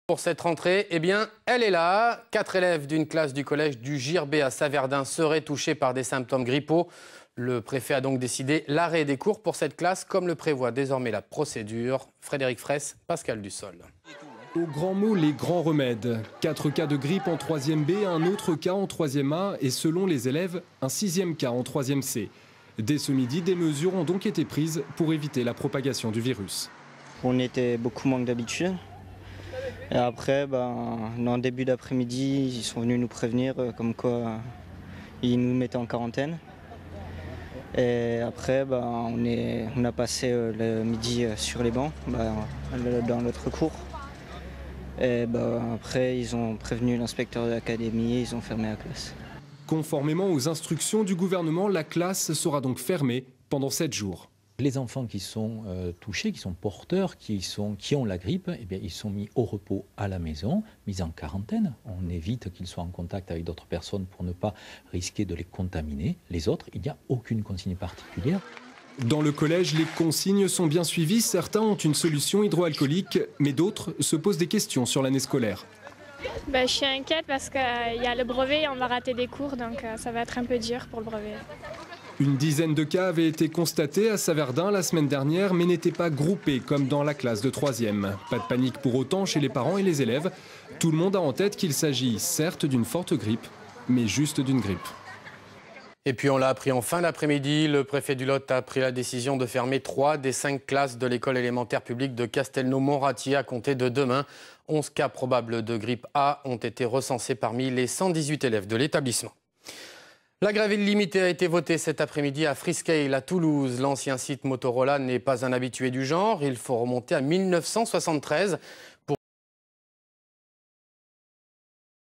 Pour cette rentrée, eh bien, elle est là. 4 élèves d'une classe du collège du Girbet à Saverdun seraient touchés par des symptômes grippaux. Le préfet a donc décidé l'arrêt des cours pour cette classe, comme le prévoit désormais la procédure. Frédéric Fraisse, Pascal Dussol. Au grand mot, les grands remèdes. 4 cas de grippe en 3e B, un autre cas en 3e A et selon les élèves, un 6e cas en 3e C. Dès ce midi, des mesures ont donc été prises pour éviter la propagation du virus. On était beaucoup moins que d'habitude. Et après, en début d'après-midi, ils sont venus nous prévenir comme quoi ils nous mettaient en quarantaine. Et après, on a passé le midi sur les bancs, dans notre cours. Et après, ils ont prévenu l'inspecteur de l'académie et ils ont fermé la classe. Conformément aux instructions du gouvernement, la classe sera donc fermée pendant 7 jours. Les enfants qui sont touchés, qui sont porteurs, qui ont la grippe, eh bien, ils sont mis au repos à la maison, mis en quarantaine. On évite qu'ils soient en contact avec d'autres personnes pour ne pas risquer de les contaminer. Les autres, il n'y a aucune consigne particulière. Dans le collège, les consignes sont bien suivies. Certains ont une solution hydroalcoolique, mais d'autres se posent des questions sur l'année scolaire. Je suis inquiète parce qu'il y a le brevet et on va rater des cours, donc ça va être un peu dur pour le brevet. Une dizaine de cas avaient été constatés à Saverdun la semaine dernière, mais n'étaient pas groupés comme dans la classe de 3e. Pas de panique pour autant chez les parents et les élèves. Tout le monde a en tête qu'il s'agit certes d'une forte grippe, mais juste d'une grippe. Et puis on l'a appris en fin d'après-midi, le préfet du Lot a pris la décision de fermer 3 des 5 classes de l'école élémentaire publique de Castelnau-Montratier à compter de demain. 11 cas probables de grippe A ont été recensés parmi les 118 élèves de l'établissement. La grève illimitée a été votée cet après-midi à Freescale, à Toulouse. L'ancien site Motorola n'est pas un habitué du genre. Il faut remonter à 1973